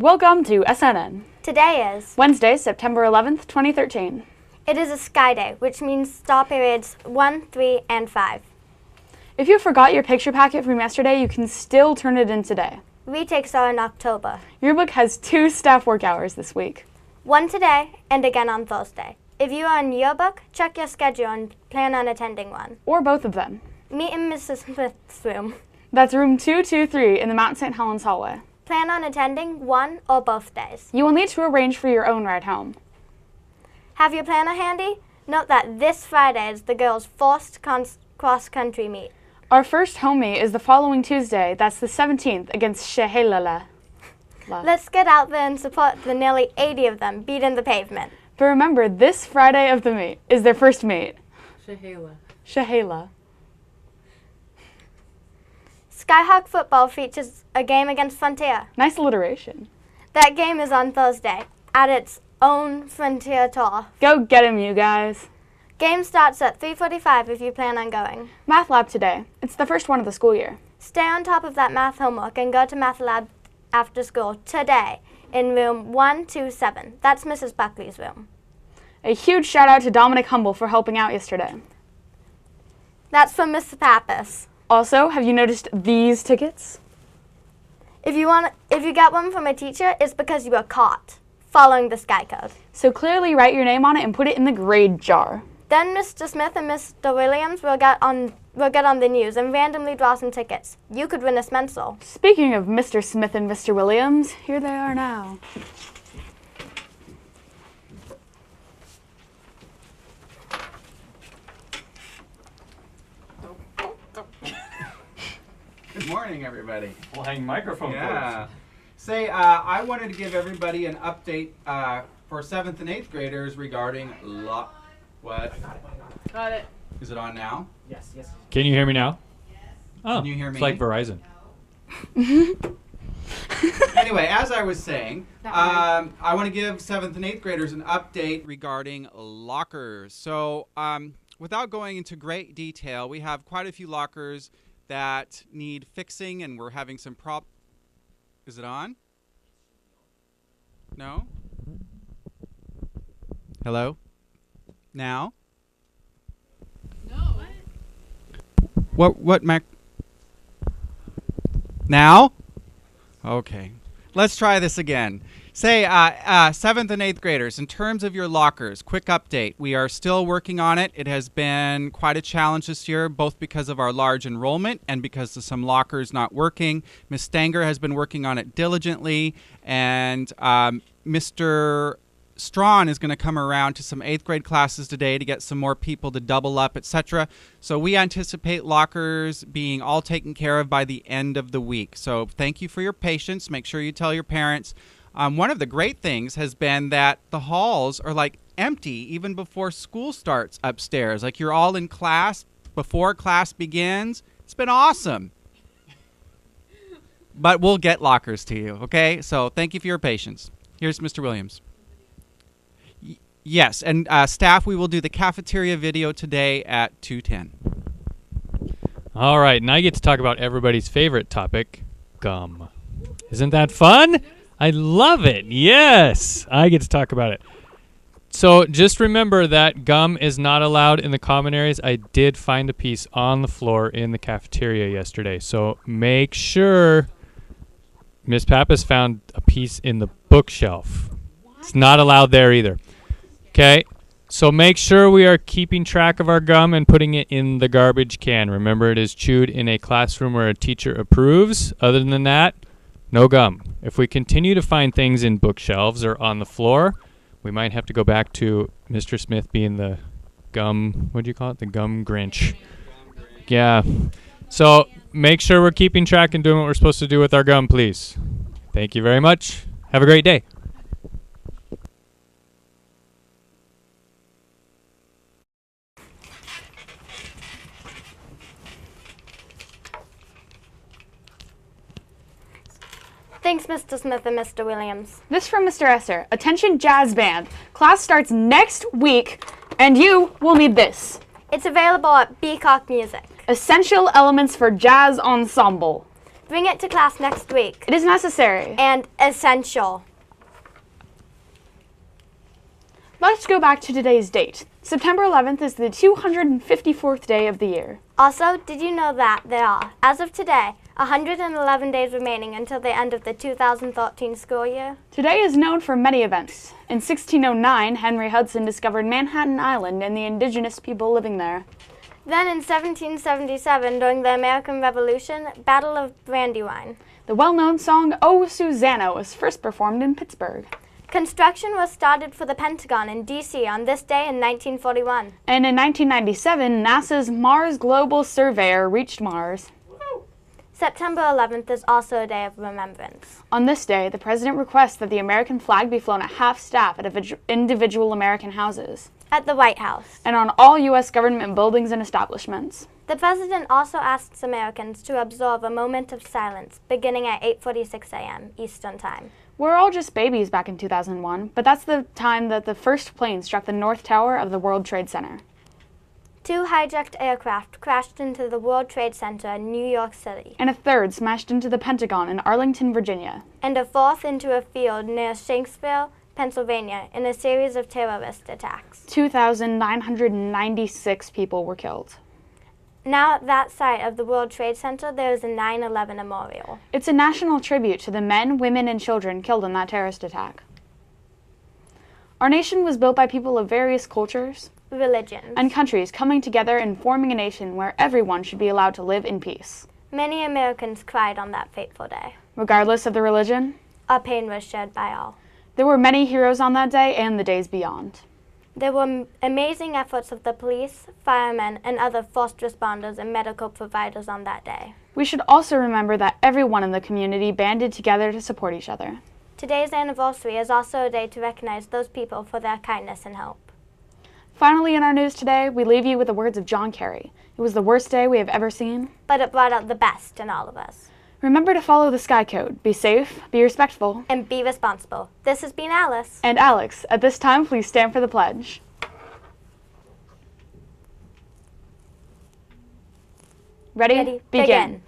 Welcome to SNN. Today is Wednesday, September 11th, 2013. It is a sky day, which means star periods 1, 3, and 5. If you forgot your picture packet from yesterday, you can still turn it in today. Retakes are in October. Yearbook has 2 staff work hours this week. One today and again on Thursday. If you are in yearbook, check your schedule and plan on attending one. Or both of them. Meet in Mrs. Smith's room. That's room 223 in the Mount St. Helens hallway. Plan on attending one or both days. You will need to arrange for your own ride home. Have your planner handy? Note that this Friday is the girls' first cross-country meet. Our first home meet is the following Tuesday. That's the 17th against Shehalala. Let's get out there and support the nearly 80 of them beating the pavement. But remember, this Friday of the meet is their first meet. Shehala. Skyhawk football features a game against Frontier. Nice alliteration. That game is on Thursday at its own Frontier tour. Go get him, you guys. Game starts at 3:45 if you plan on going. Math lab today. It's the first one of the school year. Stay on top of that math homework and go to math lab after school today in room 127. That's Mrs. Buckley's room. A huge shout out to Dominic Humble for helping out yesterday. That's from Mr. Pappas. Also, have you noticed these tickets? If you got one from a teacher, it's because you were caught following the Sky Code. So clearly write your name on it and put it in the grade jar. Then Mr. Smith and Mr. Williams will get on the news and randomly draw some tickets. You could win a Smensel. Speaking of Mr. Smith and Mr. Williams, here they are now. Good morning, everybody. Flying microphone Yeah. Say, I wanted to give everybody an update for 7th and 8th graders regarding what? Got it. Is it on now? Yes. Can you hear me now? Oh, Can you hear me? It's like Verizon. Anyway, as I was saying, I want to give 7th and 8th graders an update regarding lockers. So, without going into great detail, we have quite a few lockers that need fixing, and we're having some Is it on? No? Hello? Now? No. What, Mac? Now? Okay. Let's try this again. Say, 7th and 8th graders, in terms of your lockers, quick update. We are still working on it. It has been quite a challenge this year, both because of our large enrollment and because of some lockers not working. Ms. Stanger has been working on it diligently, and Mr. Strawn is going to come around to some 8th grade classes today to get some more people to double up, etc. So we anticipate lockers being all taken care of by the end of the week. So thank you for your patience. Make sure you tell your parents. One of the great things has been that the halls are like empty even before school starts upstairs. Like you're all in class before class begins. It's been awesome. But we'll get lockers to you, okay? So thank you for your patience. Here's Mr. Williams. Yes, and staff, we will do the cafeteria video today at 2:10. All right, now you get to talk about everybody's favorite topic, gum. Isn't that fun? I love it. Yes, I get to talk about it. So just remember that gum is not allowed in the common areas. I did find a piece on the floor in the cafeteria yesterday. So make sure Miss Pappas found a piece in the bookshelf. It's not allowed there either. Okay, so make sure we are keeping track of our gum and putting it in the garbage can. Remember, it is chewed in a classroom where a teacher approves. Other than that, no gum. If we continue to find things in bookshelves or on the floor, we might have to go back to Mr. Smith being the gum, what do you call it? The gum Grinch. Yeah. So make sure we're keeping track and doing what we're supposed to do with our gum, please. Thank you very much. Have a great day. Thanks, Mr. Smith and Mr. Williams. This from Mr. Esser. Attention jazz band. Class starts next week, and you will need this. It's available at Beacock Music. Essential elements for jazz ensemble. Bring it to class next week. It is necessary. And essential. Let's go back to today's date. September 11th is the 254th day of the year. Also, did you know that there are, as of today, 111 days remaining until the end of the 2013 school year? Today is known for many events. In 1609, Henry Hudson discovered Manhattan Island and the indigenous people living there. Then in 1777, during the American Revolution, Battle of Brandywine. The well-known song "Oh Susanna" was first performed in Pittsburgh. Construction was started for the Pentagon in D.C. on this day in 1941. And in 1997, NASA's Mars Global Surveyor reached Mars. September 11th is also a day of remembrance. On this day, the President requests that the American flag be flown at half-staff at individual American houses. At the White House. And on all U.S. government buildings and establishments. The President also asks Americans to observe a moment of silence beginning at 8:46 a.m. Eastern Time. We're all just babies back in 2001, but that's the time that the first plane struck the North Tower of the World Trade Center. 2 hijacked aircraft crashed into the World Trade Center in New York City. And a third smashed into the Pentagon in Arlington, Virginia. And a fourth into a field near Shanksville, Pennsylvania, in a series of terrorist attacks. 2,996 people were killed. Now at that site of the World Trade Center, there is a 9/11 memorial. It's a national tribute to the men, women, and children killed in that terrorist attack. Our nation was built by people of various cultures, religions, and countries coming together and forming a nation where everyone should be allowed to live in peace. Many Americans cried on that fateful day. Regardless of the religion, our pain was shared by all. There were many heroes on that day and the days beyond. There were amazing efforts of the police, firemen, and other first responders and medical providers on that day. We should also remember that everyone in the community banded together to support each other. Today's anniversary is also a day to recognize those people for their kindness and hope. Finally, in our news today, we leave you with the words of John Kerry. It was the worst day we have ever seen, but it brought out the best in all of us. Remember to follow the Sky Code. Be safe, be respectful, and be responsible. This has been Alice. And Alex. At this time, please stand for the pledge. Ready? Begin.